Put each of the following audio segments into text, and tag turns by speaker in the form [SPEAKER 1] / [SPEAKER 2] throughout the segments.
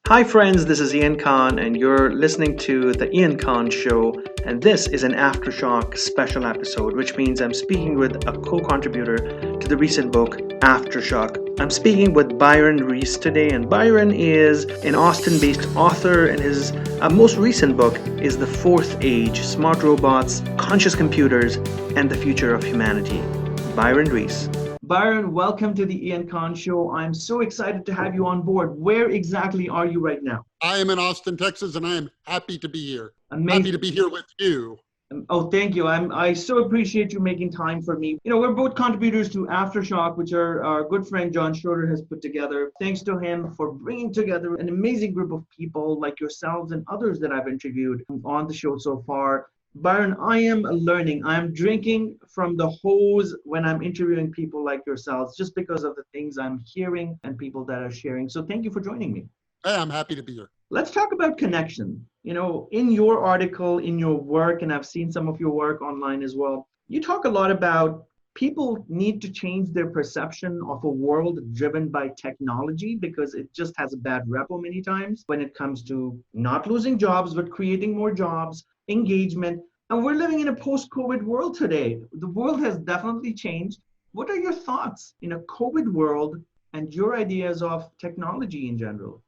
[SPEAKER 1] Hi, friends, this is Ian Khan, and you're listening to The Ian Khan Show. And this is an Aftershock special episode, which means I'm speaking with a co contributor to the recent book, Aftershock. I'm speaking with Byron Reese today, and Byron is an Austin based author, and his most recent book is The Fourth Age: Smart Robots, Conscious Computers, and the Future of Humanity. Byron Reese. Byron, welcome to the Ian Khan Show. I'm so excited to have you on board. Where exactly are you right now?
[SPEAKER 2] I am in Austin, Texas, and I am happy to be here.
[SPEAKER 1] Amazing.
[SPEAKER 2] Happy to be here with you.
[SPEAKER 1] Oh, thank you. I so appreciate you making time for me. You know, we're both contributors to Aftershock, which our good friend John Schroeder has put together. Thanks to him for bringing together an amazing group of people like yourselves and others that I've interviewed on the show so far. Byron, I am learning. I'm drinking from the hose when I'm interviewing people like yourselves, just because of the things I'm hearing and people that are sharing. So thank you for joining me.
[SPEAKER 2] Hey, I'm happy to be here.
[SPEAKER 1] Let's talk about connection. You know, in your article, in your work, and I've seen some of your work online as well, you talk a lot about people need to change their perception of a world driven by technology because it just has a bad repo many times when it comes to not losing jobs, but creating more jobs, engagement. And we're living in a post-COVID world today. The world has definitely changed. What are your thoughts in a COVID world and your ideas of technology in general?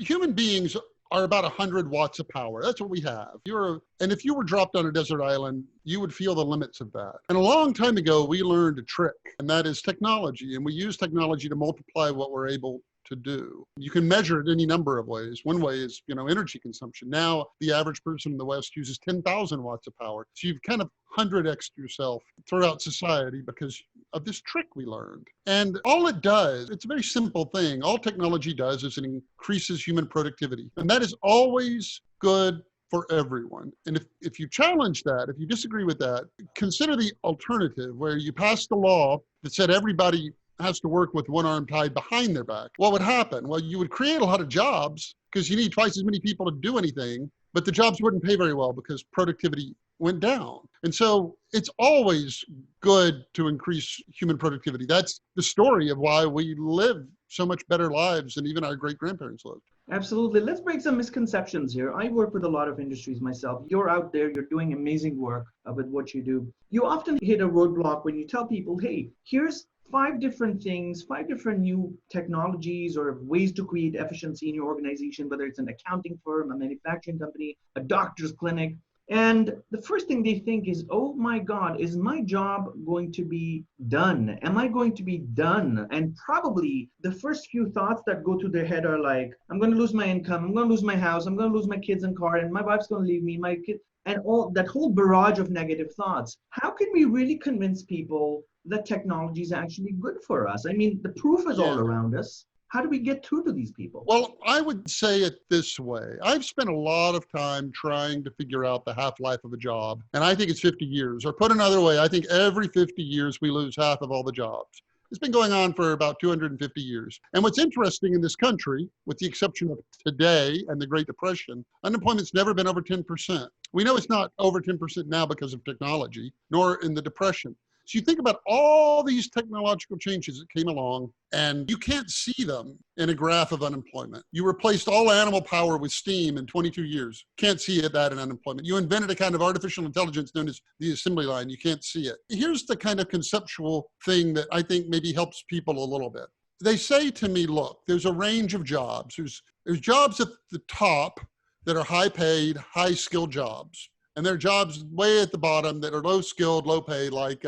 [SPEAKER 2] Human beings are about 100 watts of power. That's what we have. And if you were dropped on a desert island, you would feel the limits of that. And a long time ago, we learned a trick, and that is technology. And we use technology to multiply what we're able to do. You can measure it any number of ways. One way is, energy consumption. Now, the average person in the West uses 10,000 watts of power. So you've kind of 100x'd yourself throughout society because of this trick we learned. And all it does, it's a very simple thing. All technology does is it increases human productivity. And that is always good for everyone. And if you challenge that, if you disagree with that, consider the alternative where you passed a law that said everybody has to work with one arm tied behind their back. What would happen? Well, you would create a lot of jobs because you need twice as many people to do anything, but the jobs wouldn't pay very well because productivity went down. And so it's always good to increase human productivity. That's the story of why we live so much better lives than even our great-grandparents lived.
[SPEAKER 1] Absolutely. Let's break some misconceptions here. I work with a lot of industries myself. You're out there, you're doing amazing work with what you do. You often hit a roadblock when you tell people, hey, here's 5 different things, 5 different new technologies or ways to create efficiency in your organization, whether it's an accounting firm, a manufacturing company, a doctor's clinic. And the first thing they think is, oh my God, is my job going to be done? Am I going to be done? And probably the first few thoughts that go through their head are like, I'm going to lose my income, I'm going to lose my house, I'm going to lose my kids and car, and my wife's going to leave me, my kid, and all that whole barrage of negative thoughts. How can we really convince people that technology is actually good for us? I mean, the proof is all around us. How do we get through to these people?
[SPEAKER 2] Well, I would say it this way. I've spent a lot of time trying to figure out the half-life of a job, and I think it's 50 years. Or put another way, I think every 50 years we lose half of all the jobs. It's been going on for about 250 years. And what's interesting in this country, with the exception of today and the Great Depression, unemployment's never been over 10%. We know it's not over 10% now because of technology, nor in the Depression. So you think about all these technological changes that came along, and you can't see them in a graph of unemployment. You replaced all animal power with steam in 22 years. Can't see that in unemployment. You invented a kind of artificial intelligence known as the assembly line. You can't see it. Here's the kind of conceptual thing that I think maybe helps people a little bit. They say to me, look, there's a range of jobs. There's jobs at the top that are high paid, high skilled jobs. And there are jobs way at the bottom that are low skilled, low paid, like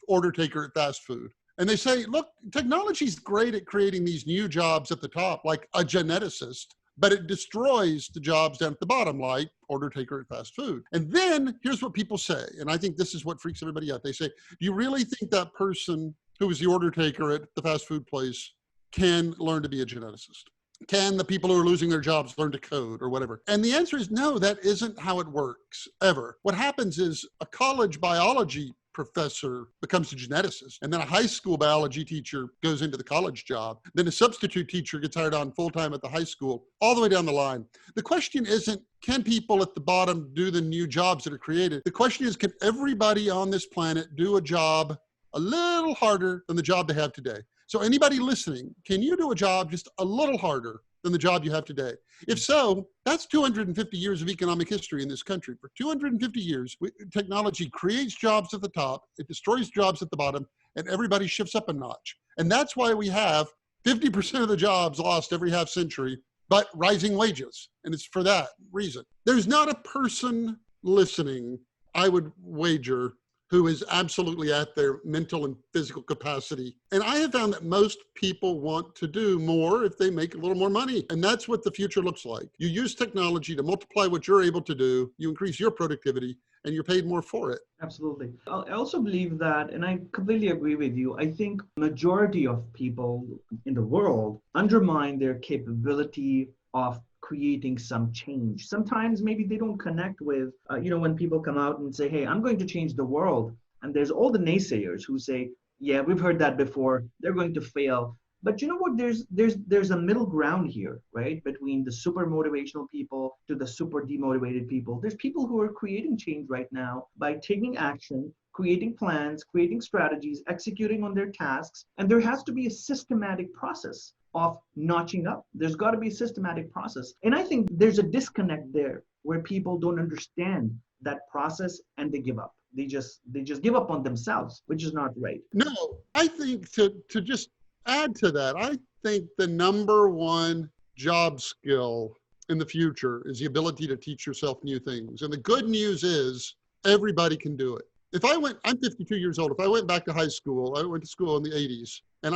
[SPEAKER 2] order taker at fast food. And they say, look, technology is great at creating these new jobs at the top, like a geneticist, but it destroys the jobs down at the bottom, like order taker at fast food. And then here's what people say, and I think this is what freaks everybody out. They say, do you really think that person who is the order taker at the fast food place can learn to be a geneticist? Can the people who are losing their jobs learn to code or whatever? And the answer is no, that isn't how it works, ever. What happens is a college biology professor becomes a geneticist, and then a high school biology teacher goes into the college job. Then a substitute teacher gets hired on full-time at the high school, all the way down the line. The question isn't, can people at the bottom do the new jobs that are created? The question is, can everybody on this planet do a job a little harder than the job they have today? So anybody listening, can you do a job just a little harder than the job you have today? If so, that's 250 years of economic history in this country. For 250 years, technology creates jobs at the top, it destroys jobs at the bottom, and everybody shifts up a notch. And that's why we have 50% of the jobs lost every half century, but rising wages. And it's for that reason. There's not a person listening, I would wager, who is absolutely at their mental and physical capacity. And I have found that most people want to do more if they make a little more money. And that's what the future looks like. You use technology to multiply what you're able to do, you increase your productivity, and you're paid more for it.
[SPEAKER 1] Absolutely. I also believe that, and I completely agree with you, I think majority of people in the world undermine their capability of creating some change. Sometimes maybe they don't connect with, when people come out and say, hey, I'm going to change the world. And there's all the naysayers who say, yeah, we've heard that before. They're going to fail. But you know what? There's a middle ground here, right? Between the super motivational people to the super demotivated people. There's people who are creating change right now by taking action, creating plans, creating strategies, executing on their tasks. And there has to be a systematic process of notching up. There's got to be a systematic process. And I think there's a disconnect there where people don't understand that process and they give up. They just give up on themselves, which is not right.
[SPEAKER 2] No, I think to just add to that, I think the number one job skill in the future is the ability to teach yourself new things. And the good news is everybody can do it. I'm 52 years old. If I went back to high school, I went to school in the 80s, and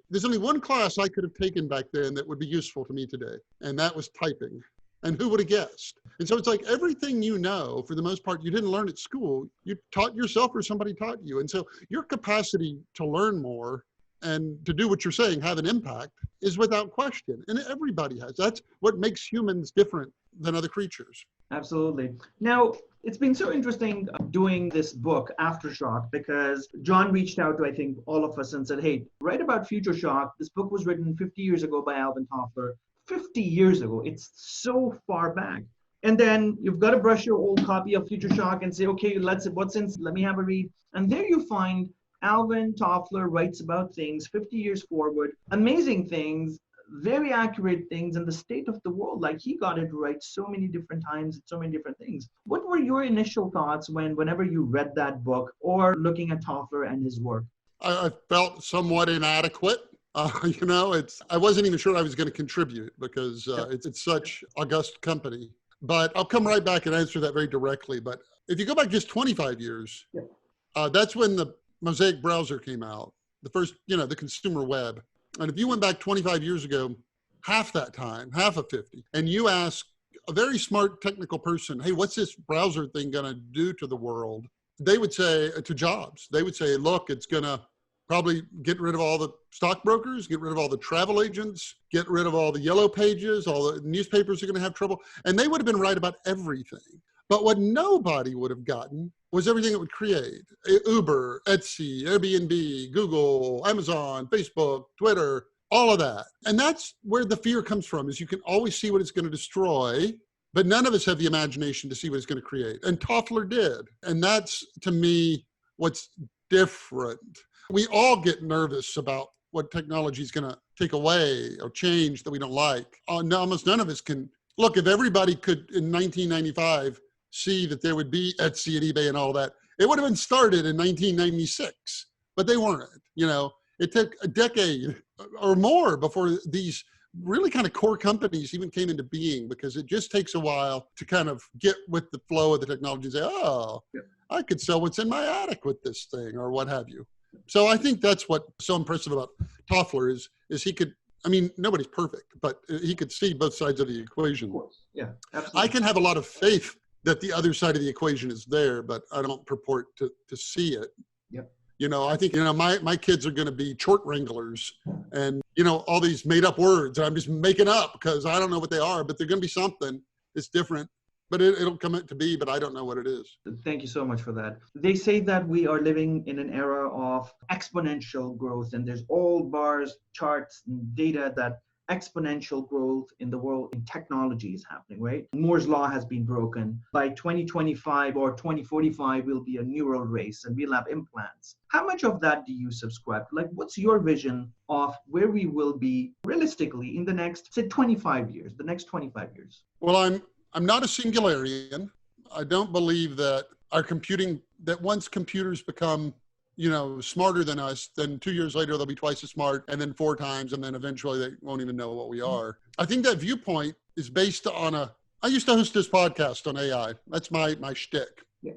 [SPEAKER 2] there's only one class I could have taken back then that would be useful to me today, and that was typing. And who would have guessed? And so it's like everything you know, for the most part, you didn't learn at school. You taught yourself or somebody taught you. And so your capacity to learn more and to do what you're saying, have an impact, is without question. And everybody has. That's what makes humans different than other creatures.
[SPEAKER 1] Absolutely. Now, it's been so interesting doing this book, Aftershock, because John reached out to, I think, all of us and said, hey, write about Future Shock. This book was written 50 years ago by Alvin Toffler. 50 years ago. It's so far back. And then you've got to brush your old copy of Future Shock and say, okay, let me have a read. And there you find Alvin Toffler writes about things 50 years forward, amazing things, very accurate things in the state of the world. Like he got it right so many different times, so many different things. What were your initial thoughts whenever you read that book or looking at Toffler and his work?
[SPEAKER 2] I felt somewhat inadequate. I wasn't even sure I was going to contribute because it's such august company. But I'll come right back and answer that very directly. But if you go back just 25 years, that's when the Mosaic browser came out, the first, the consumer web. And if you went back 25 years ago, half that time, half of 50, and you ask a very smart technical person, hey, what's this browser thing going to do to the world? They would say, to jobs, they would say, look, it's going to probably get rid of all the stockbrokers, get rid of all the travel agents, get rid of all the yellow pages, all the newspapers are going to have trouble. And they would have been right about everything. But what nobody would have gotten was everything it would create. Uber, Etsy, Airbnb, Google, Amazon, Facebook, Twitter, all of that. And that's where the fear comes from, is you can always see what it's going to destroy, but none of us have the imagination to see what it's going to create. And Toffler did. And that's, to me, what's different. We all get nervous about what technology is going to take away or change that we don't like. Almost none of us can. Look, if everybody could, in 1995, see that there would be Etsy and eBay and all that, it would have been started in 1996, but they weren't. It took a decade or more before these really kind of core companies even came into being, because it just takes a while to kind of get with the flow of the technology and say, oh, I could sell what's in my attic with this thing or what have you. So I think that's what's so impressive about Toffler is he could, nobody's perfect, but he could see both sides of the equation.
[SPEAKER 1] Of course. Yeah, absolutely.
[SPEAKER 2] I can have a lot of faith that the other side of the equation is there, but I don't purport to see it.
[SPEAKER 1] Yep.
[SPEAKER 2] I think, my kids are going to be chort wranglers and, all these made up words I'm just making up because I don't know what they are, but they're going to be something. It's different, but it'll come to be, but I don't know what it is.
[SPEAKER 1] Thank you so much for that. They say that we are living in an era of exponential growth, and there's all bars, charts, and data that exponential growth in the world in technology is happening, right? Moore's law has been broken. By 2025 or 2045, we'll be a neural race and we'll have implants. How much of that do you subscribe to? Like, what's your vision of where we will be realistically in the next, say, 25 years, the next 25 years?
[SPEAKER 2] Well, I'm not a singularian. I don't believe that that once computers become smarter than us, then 2 years later, they'll be twice as smart, and then 4 times, and then eventually they won't even know what we are. I think that viewpoint is based on I used to host this podcast on AI. That's my shtick.
[SPEAKER 1] Yeah.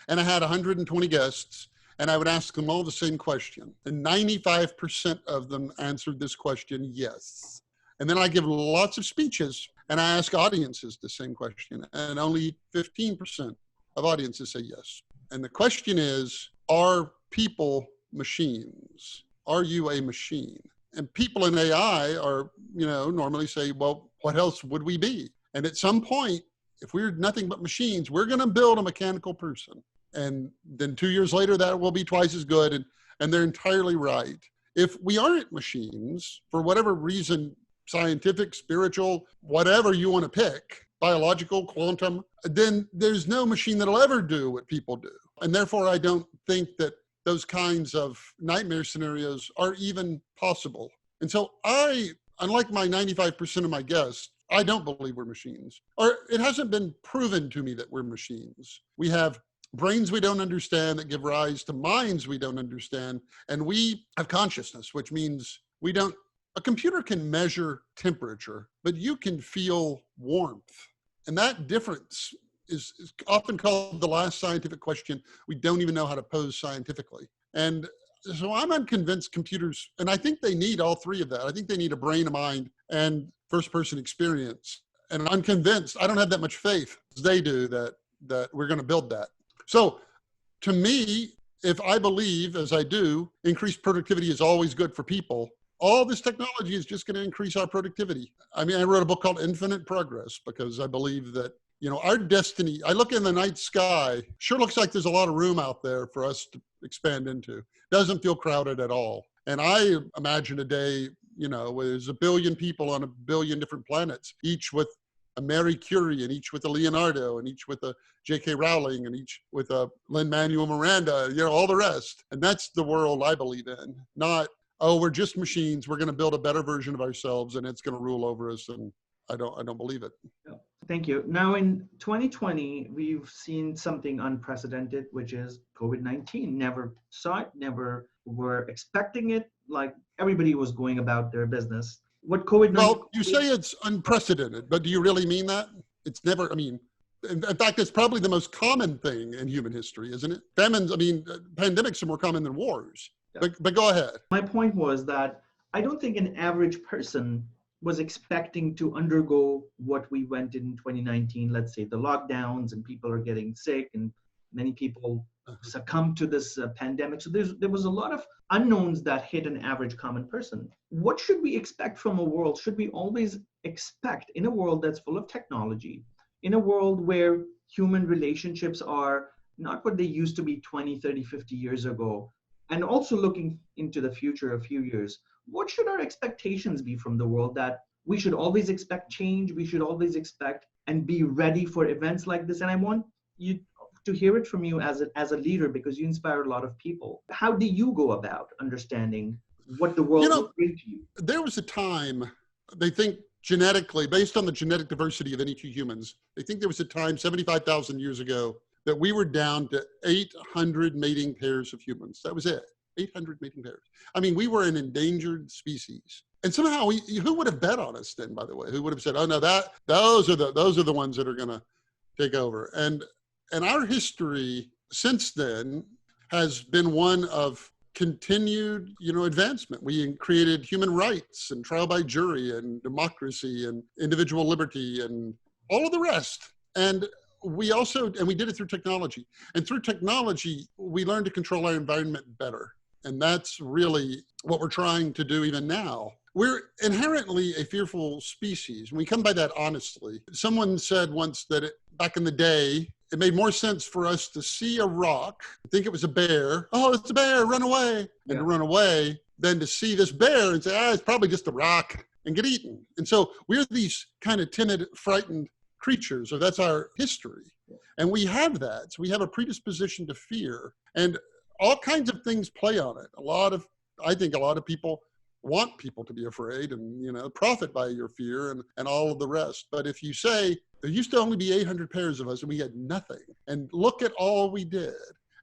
[SPEAKER 2] And I had 120 guests, and I would ask them all the same question. And 95% of them answered this question, yes. And then I give lots of speeches, and I ask audiences the same question, and only 15% of audiences say yes. And the question is, are people machines? Are you a machine? And people in AI are, normally say, well, what else would we be? And at some point, if we're nothing but machines, we're going to build a mechanical person. And then 2 years later, that will be twice as good. And they're entirely right. If we aren't machines, for whatever reason, scientific, spiritual, whatever you want to pick, biological, quantum, then there's no machine that'll ever do what people do. And therefore, I don't think that those kinds of nightmare scenarios are even possible. And so unlike my 95% of my guests, I don't believe we're machines. Or it hasn't been proven to me that we're machines. We have brains we don't understand that give rise to minds we don't understand. And we have consciousness, which means a computer can measure temperature, but you can feel warmth. And that difference is often called the last scientific question we don't even know how to pose scientifically. And so I'm unconvinced computers, and I think they need all three of that. I think they need a brain, a mind, and first-person experience. And I'm convinced, I don't have that much faith as they do that we're going to build that. So to me, if I believe, as I do, increased productivity is always good for people, all this technology is just going to increase our productivity. I mean, I wrote a book called Infinite Progress because I believe that our destiny, I look in the night sky, sure looks like there's a lot of room out there for us to expand into. Doesn't feel crowded at all. And I imagine a day, where there's 1 billion people on 1 billion different planets, each with a Mary Curie, and each with a Leonardo, and each with a J.K. Rowling, and each with a Lin-Manuel Miranda, all the rest. And that's the world I believe in. Not, oh, we're just machines. We're going to build a better version of ourselves, and it's going to rule over us. And I don't believe it.
[SPEAKER 1] Thank you. Now in 2020, we've seen something unprecedented, which is COVID-19. Never saw it, never were expecting it. Like everybody was going about their business. What COVID-19?
[SPEAKER 2] Well, you say it's unprecedented, but do you really mean that? It's never, in fact, it's probably the most common thing in human history, isn't it? Pandemics are more common than wars. Yeah. But go ahead.
[SPEAKER 1] My point was that I don't think an average person was expecting to undergo what we went in 2019, let's say the lockdowns, and people are getting sick and many people succumb to this pandemic. So there was a lot of unknowns that hit an average common person. What should we expect from a world? Should we always expect, in a world that's full of technology, in a world where human relationships are not what they used to be 20, 30, 50 years ago, and also looking into the future a few years, what should our expectations be from the world? That we should always expect change, we should always expect and be ready for events like this. And I want you to hear it from you as a leader, because you inspire a lot of people. How do you go about understanding what the world will bring to you?
[SPEAKER 2] There was a time, they think genetically, based on the genetic diversity of any two humans, they think there was a time 75,000 years ago that we were down to 800 mating pairs of humans. That was it. 800 mating pairs. We were an endangered species. And somehow, who would have bet on us then, by the way? Who would have said, oh no, those are the ones that are going to take over. And our history since then has been one of continued, advancement. We created human rights and trial by jury and democracy and individual liberty and all of the rest. And we did it through technology. And through technology, we learned to control our environment better. And that's really what we're trying to do even now. We're inherently a fearful species. And we come by that honestly. Someone said once that back in the day, it made more sense for us to see a rock, think it was a bear. Oh, it's a bear, run away. And to run away than to see this bear and say, it's probably just a rock. and get eaten. And so we're these kind of timid, frightened creatures, or that's our history. And we have that. So we have a predisposition to fear, and all kinds of things play on it. I think a lot of people want people to be afraid and, profit by your fear and all of the rest. But if you say, there used to only be 800 pairs of us and we had nothing, and look at all we did.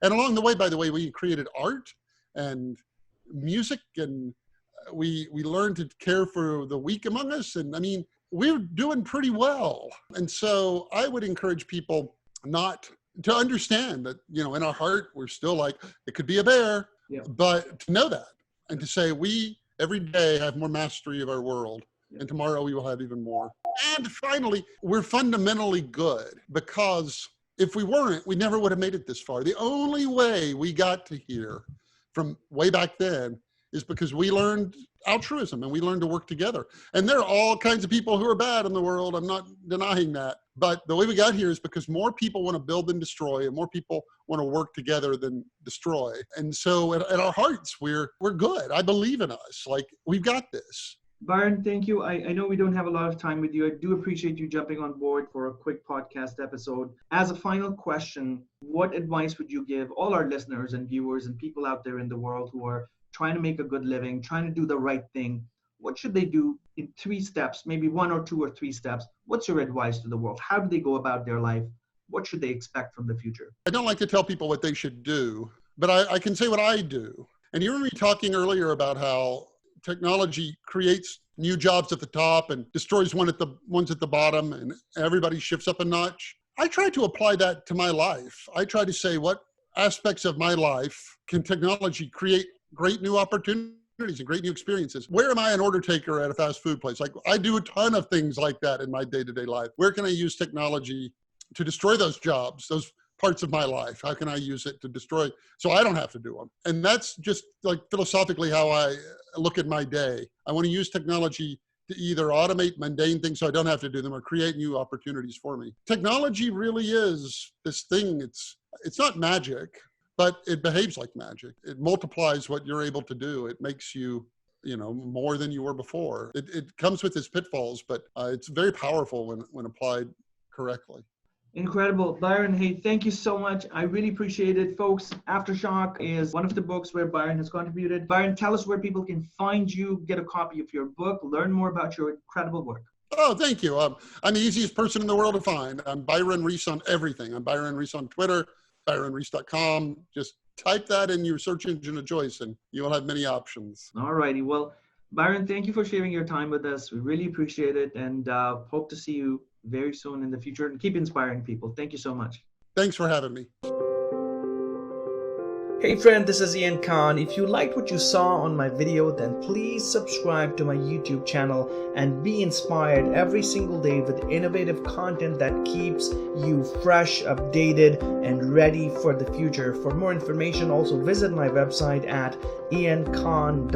[SPEAKER 2] And along the way, by the way, we created art and music, and we learned to care for the weak among us. And I mean, we're doing pretty well. And so I would encourage people not to understand that, in our heart, we're still like, it could be a bear, but to know that and to say, we every day have more mastery of our world, and tomorrow we will have even more. And finally, we're fundamentally good, because if we weren't, we never would have made it this far. The only way we got to here from way back then is because we learned altruism and we learned to work together. And there are all kinds of people who are bad in the world. I'm not denying that. But the way we got here is because more people want to build than destroy, and more people want to work together than destroy. And so at our hearts, we're good. I believe in us. Like, we've got this.
[SPEAKER 1] Byron, thank you. I know we don't have a lot of time with you. I do appreciate you jumping on board for a quick podcast episode. As a final question, what advice would you give all our listeners and viewers and people out there in the world who are trying to make a good living, trying to do the right thing? What should they do in 3 steps, maybe 1 or 2 or 3 steps? What's your advice to the world? How do they go about their life? What should they expect from the future?
[SPEAKER 2] I don't like to tell people what they should do, but I can say what I do. And you were talking earlier about how technology creates new jobs at the top and destroys ones at the bottom, and everybody shifts up a notch. I try to apply that to my life. I try to say, what aspects of my life can technology create great new opportunities and great new experiences? Where am I an order taker at a fast food place? Like, I do a ton of things like that in my day-to-day life. Where can I use technology to destroy those jobs, those parts of my life? How can I use it to destroy so I don't have to do them? And that's just like philosophically how I look at my day. I want to use technology to either automate mundane things so I don't have to do them, or create new opportunities for me. Technology really is this thing. It's not magic, but it behaves like magic. It multiplies what you're able to do. It makes you, more than you were before. It comes with its pitfalls, but it's very powerful when applied correctly.
[SPEAKER 1] Incredible. Byron, hey, thank you so much. I really appreciate it. Folks, Aftershock is one of the books where Byron has contributed. Byron, tell us where people can find you, get a copy of your book, learn more about your incredible work.
[SPEAKER 2] Oh, thank you. I'm the easiest person in the world to find. I'm Byron Reese on everything. I'm Byron Reese on Twitter, byronreese.com. Just type that in your search engine of choice and you will have many options.
[SPEAKER 1] All righty. Well, Byron, thank you for sharing your time with us. We really appreciate it, and hope to see you very soon in the future, and keep inspiring people. Thank you so much.
[SPEAKER 2] Thanks for having me.
[SPEAKER 1] Hey friend, this is Ian Khan. If you liked what you saw on my video, then please subscribe to my YouTube channel and be inspired every single day with innovative content that keeps you fresh, updated, and ready for the future. For more information, also visit my website at iankhan.com.